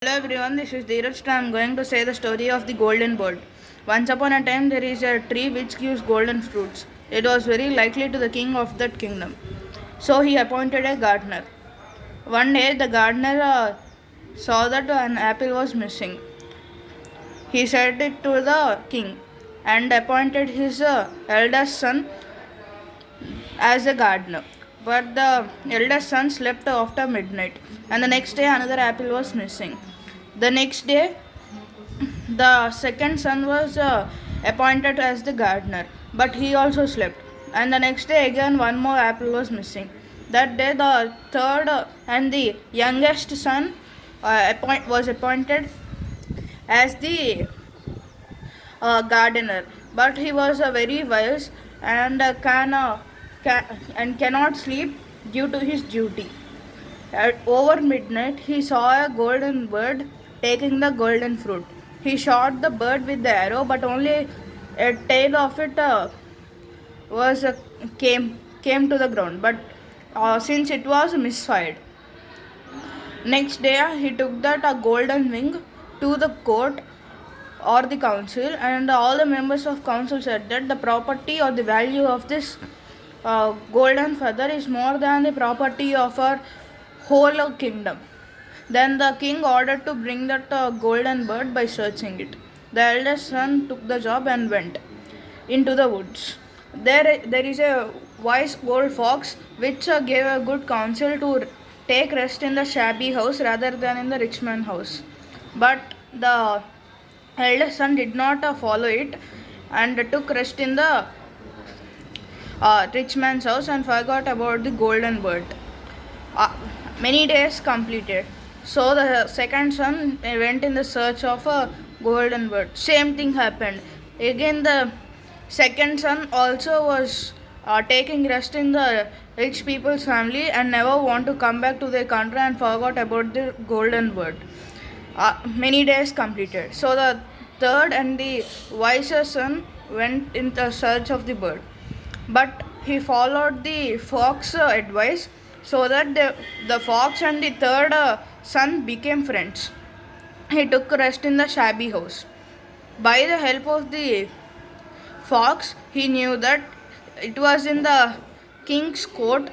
Hello everyone, this is Dheeraj. I am going to say the story of the golden bird. Once upon a time, there is a tree which gives golden fruits. It was very likely to the king of that kingdom. So he appointed a gardener. One day, the gardener saw that an apple was missing. He said it to the king and appointed his eldest son as a gardener. But the eldest son slept after midnight, and the next day another apple was missing. The next day, the second son was appointed as the gardener, but he also slept. And the next day, again, one more apple was missing. That day, the third and the youngest son was appointed as the gardener, but he was very wise and cannot sleep due to his duty. Over midnight, he saw a golden bird taking the golden fruit. He shot the bird with the arrow, but only a tail of it was came to the ground. But since it was misfired, next day he took that golden wing to the court or the council, and all the members of council said that the property or the value of this golden feather is more than the property of our whole kingdom. Then the king ordered to bring that golden bird by searching it. The eldest son took the job and went into the woods. There is a wise old fox which gave a good counsel to take rest in the shabby house rather than in the rich man's house. But the eldest son did not follow it and took rest in the rich man's house and forgot about the golden bird. Many days completed. So the second son went in the search of a golden bird. Same thing happened. Again, the second son also was taking rest in the rich people's family and never want to come back to their country and forgot about the golden bird. Many days completed. So the third and the wiser son went in the search of the bird, but he followed the fox advice, so that the fox and the third son became friends. He took rest in the shabby house. By the help of the fox, he knew that it was in the king's court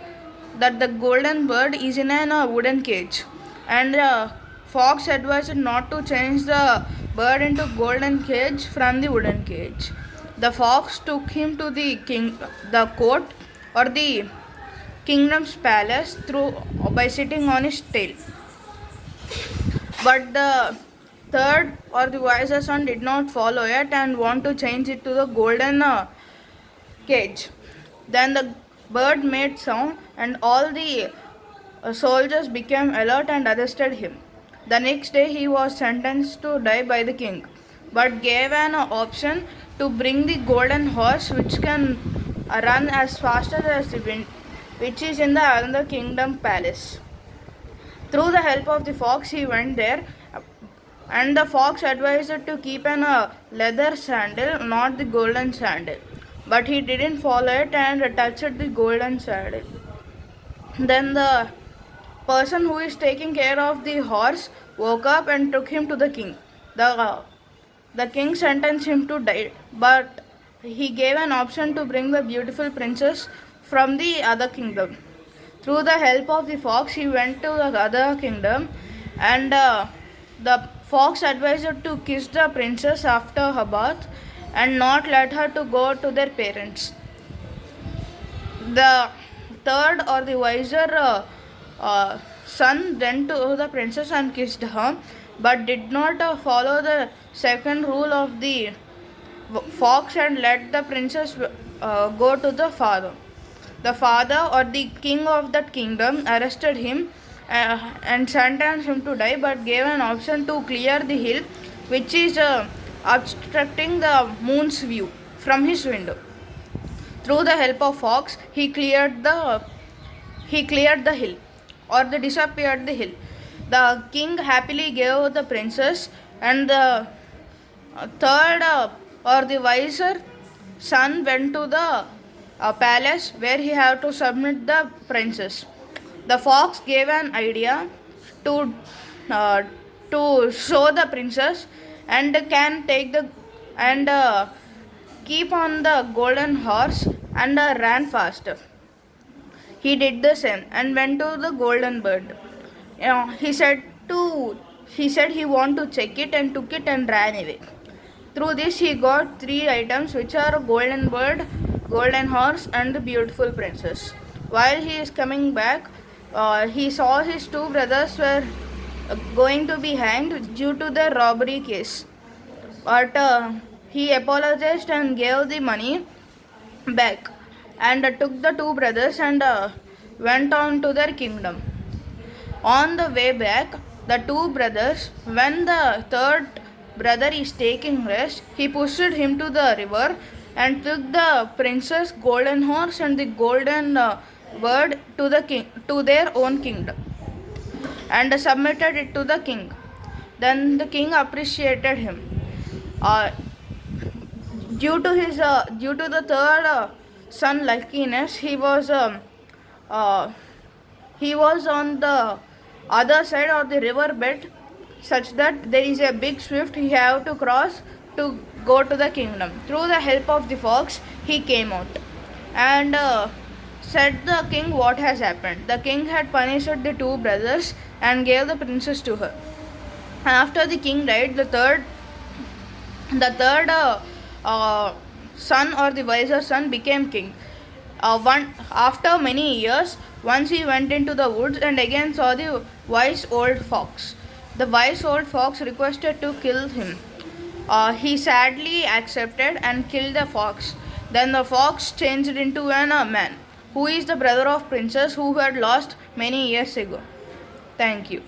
that the golden bird is in a wooden cage, and the fox advised not to change the bird into golden cage from the wooden cage. The fox took him to the court or the kingdom's palace through by sitting on his tail. But the third or the wiser son did not follow it and want to change it to the golden cage. Then the bird made sound, and all the soldiers became alert and arrested him. The next day he was sentenced to die by the king, but gave an option to bring the golden horse which can run as fast as the wind, which is in the another kingdom palace. Through the help of the fox, he went there, and the fox advised to keep a leather sandal, not the golden sandal. But he didn't follow it and touched the golden sandal. Then the person who is taking care of the horse woke up and took him to the king. The king sentenced him to die, but he gave an option to bring the beautiful princess from the other kingdom. Through the help of the fox, he went to the other kingdom, and the fox advised to kiss the princess after her bath and not let her to go to their parents. The third or the wiser son went to the princess and kissed her, but did not follow the second rule of the fox and let the princess go to the father. The father or the king of that kingdom arrested him and sentenced him to die, but gave an option to clear the hill which is obstructing the moon's view from his window. Through the help of fox, he cleared the hill, or they disappeared the hill. The king happily gave the princess, and the third or the wiser son went to the palace where he had to submit the princess. The fox gave an idea to uh, to show the princess and can take the and keep on the golden horse and ran faster. He did the same and went to the golden bird. He said he want to check it and took it and ran away. Through this he got three items which are golden bird, golden horse and the beautiful princess. While he is coming back, he saw his two brothers were going to be hanged due to the robbery case. But he apologized and gave the money back and took the two brothers and went on to their kingdom. On the way back, the two brothers, when the third brother is taking rest, he pushed him to the river and took the princess, golden horse, and the golden bird to the king to their own kingdom and submitted it to the king. Then the king appreciated him. Uh, due to the third son luckiness, uh, he was on the other side of the river bed, such that there is a big swift he have to cross to go to the kingdom. Through the help of the fox, he came out and said the king what has happened. The king had punished the two brothers and gave the princess to her. After the king died, the third son or the wiser son became king. After many years, once he went into the woods and again saw the wise old fox. The wise old fox requested to kill him. He sadly accepted and killed the fox. Then the fox changed into a man, who is the brother of princess who had lost many years ago. Thank you.